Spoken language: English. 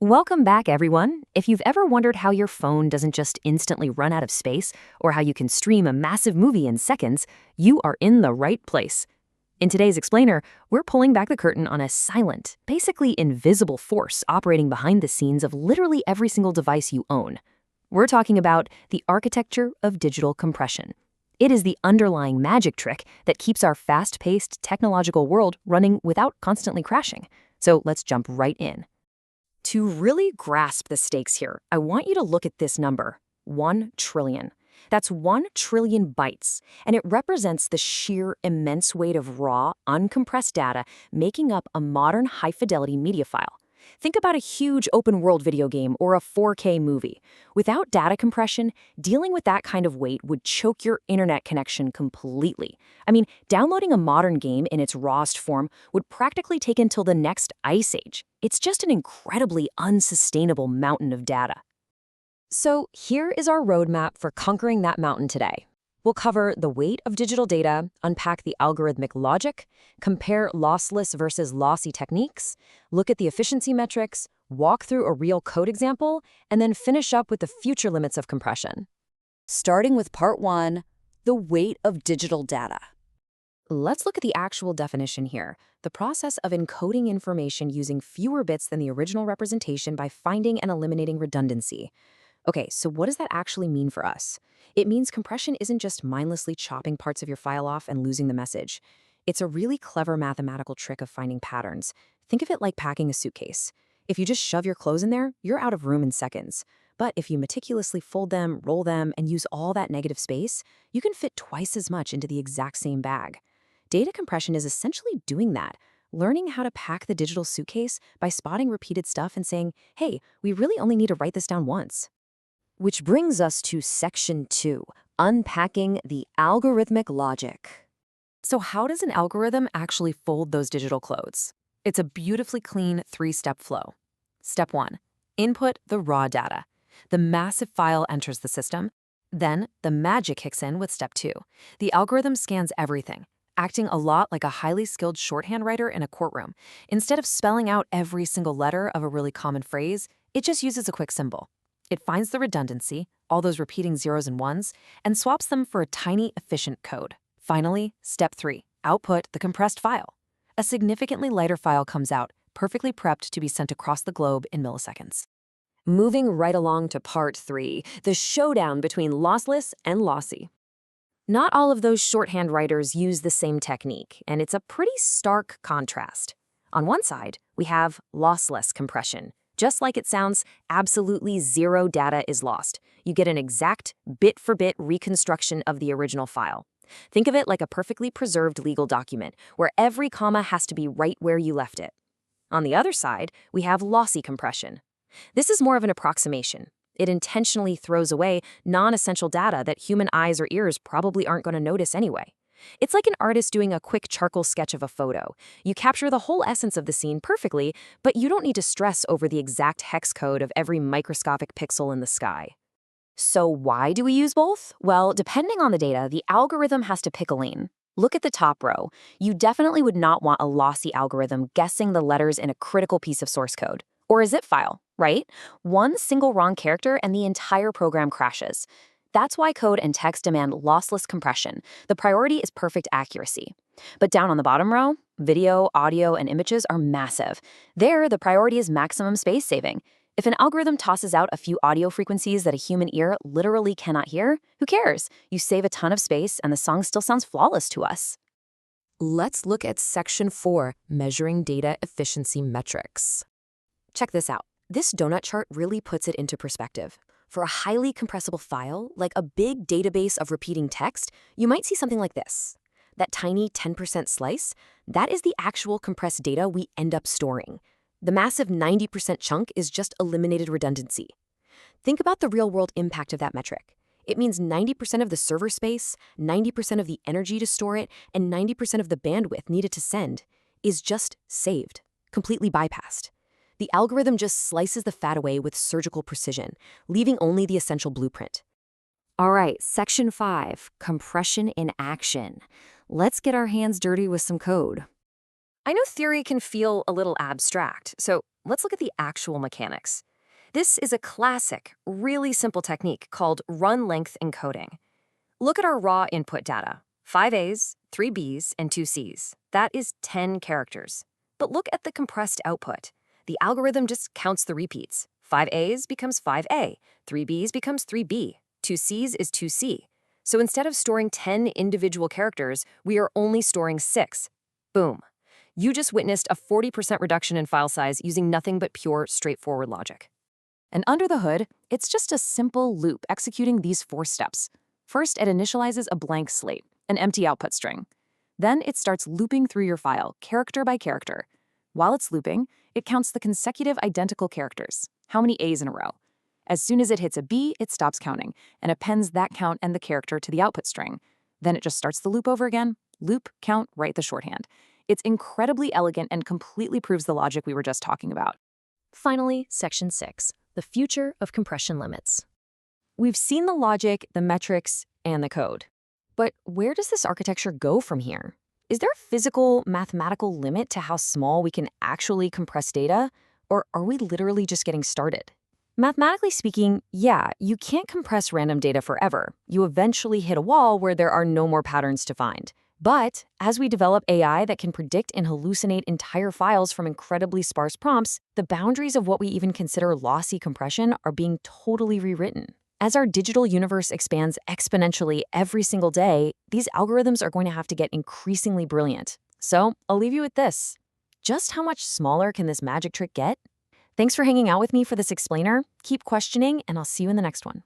Welcome back, everyone. If you've ever wondered how your phone doesn't just instantly run out of space, or how you can stream a massive movie in seconds, you are in the right place. In today's explainer, we're pulling back the curtain on a silent, basically invisible force operating behind the scenes of literally every single device you own. We're talking about the architecture of digital compression. It is the underlying magic trick that keeps our fast-paced technological world running without constantly crashing. So let's jump right in. To really grasp the stakes here, I want you to look at this number, 1 trillion. That's 1 trillion bytes, and it represents the sheer immense weight of raw, uncompressed data making up a modern high-fidelity media file. Think about a huge open-world video game or a 4K movie. Without data compression, dealing with that kind of weight would choke your internet connection completely. I mean, downloading a modern game in its rawest form would practically take until the next ice age. It's just an incredibly unsustainable mountain of data. So here is our roadmap for conquering that mountain today. We'll cover the weight of digital data, unpack the algorithmic logic, compare lossless versus lossy techniques, look at the efficiency metrics, walk through a real code example, and then finish up with the future limits of compression. Starting with part 1, the weight of digital data. Let's look at the actual definition here, the process of encoding information using fewer bits than the original representation by finding and eliminating redundancy. Okay, so what does that actually mean for us? It means compression isn't just mindlessly chopping parts of your file off and losing the message. It's a really clever mathematical trick of finding patterns. Think of it like packing a suitcase. If you just shove your clothes in there, you're out of room in seconds. But if you meticulously fold them, roll them, and use all that negative space, you can fit twice as much into the exact same bag. Data compression is essentially doing that, learning how to pack the digital suitcase by spotting repeated stuff and saying, hey, we really only need to write this down once. Which brings us to section 2, unpacking the algorithmic logic. So how does an algorithm actually fold those digital clothes? It's a beautifully clean 3-step flow. Step 1, input the raw data. The massive file enters the system. Then the magic kicks in with step 2. The algorithm scans everything, acting a lot like a highly skilled shorthand writer in a courtroom. Instead of spelling out every single letter of a really common phrase, it just uses a quick symbol. It finds the redundancy, all those repeating zeros and ones, and swaps them for a tiny, efficient code. Finally, step 3, output the compressed file. A significantly lighter file comes out, perfectly prepped to be sent across the globe in milliseconds. Moving right along to part 3, the showdown between lossless and lossy. Not all of those shorthand writers use the same technique, and it's a pretty stark contrast. On one side, we have lossless compression. Just like it sounds, absolutely zero data is lost. You get an exact, bit-for-bit reconstruction of the original file. Think of it like a perfectly preserved legal document, where every comma has to be right where you left it. On the other side, we have lossy compression. This is more of an approximation. It intentionally throws away non-essential data that human eyes or ears probably aren't going to notice anyway. It's like an artist doing a quick charcoal sketch of a photo. You capture the whole essence of the scene perfectly, but you don't need to stress over the exact hex code of every microscopic pixel in the sky. So why do we use both? Well, depending on the data, the algorithm has to pick a lane. Look at the top row. You definitely would not want a lossy algorithm guessing the letters in a critical piece of source code. Or a zip file, right? One single wrong character and the entire program crashes. That's why code and text demand lossless compression. The priority is perfect accuracy. But down on the bottom row, video, audio, and images are massive. There, the priority is maximum space saving. If an algorithm tosses out a few audio frequencies that a human ear literally cannot hear, who cares? You save a ton of space and the song still sounds flawless to us. Let's look at section 4, measuring data efficiency metrics. Check this out. This donut chart really puts it into perspective. For a highly compressible file, like a big database of repeating text, you might see something like this. That tiny 10% slice, that is the actual compressed data we end up storing. The massive 90% chunk is just eliminated redundancy. Think about the real-world impact of that metric. It means 90% of the server space, 90% of the energy to store it, and 90% of the bandwidth needed to send is just saved, completely bypassed. The algorithm just slices the fat away with surgical precision, leaving only the essential blueprint. All right, section 5, compression in action. Let's get our hands dirty with some code. I know theory can feel a little abstract, so let's look at the actual mechanics. This is a classic, really simple technique called run-length encoding. Look at our raw input data: 5 A's, 3 B's, and 2 C's. That is 10 characters. But look at the compressed output. The algorithm just counts the repeats. 5 A's becomes 5A, 3 B's becomes 3B, 2 C's is 2C. So instead of storing 10 individual characters, we are only storing 6. Boom. You just witnessed a 40% reduction in file size using nothing but pure, straightforward logic. And under the hood, it's just a simple loop executing these 4 steps. First, it initializes a blank slate, an empty output string. Then it starts looping through your file, character by character. While it's looping, it counts the consecutive identical characters, how many A's in a row. As soon as it hits a B, it stops counting and appends that count and the character to the output string. Then it just starts the loop over again. Loop, count, write the shorthand. It's incredibly elegant and completely proves the logic we were just talking about. Finally, Section 6, the future of compression limits. We've seen the logic, the metrics, and the code. But where does this architecture go from here? Is there a physical, mathematical limit to how small we can actually compress data? Or are we literally just getting started? Mathematically speaking, yeah, you can't compress random data forever. You eventually hit a wall where there are no more patterns to find. But as we develop AI that can predict and hallucinate entire files from incredibly sparse prompts, the boundaries of what we even consider lossy compression are being totally rewritten. As our digital universe expands exponentially every single day, these algorithms are going to have to get increasingly brilliant. So I'll leave you with this. Just how much smaller can this magic trick get? Thanks for hanging out with me for this explainer. Keep questioning, and I'll see you in the next one.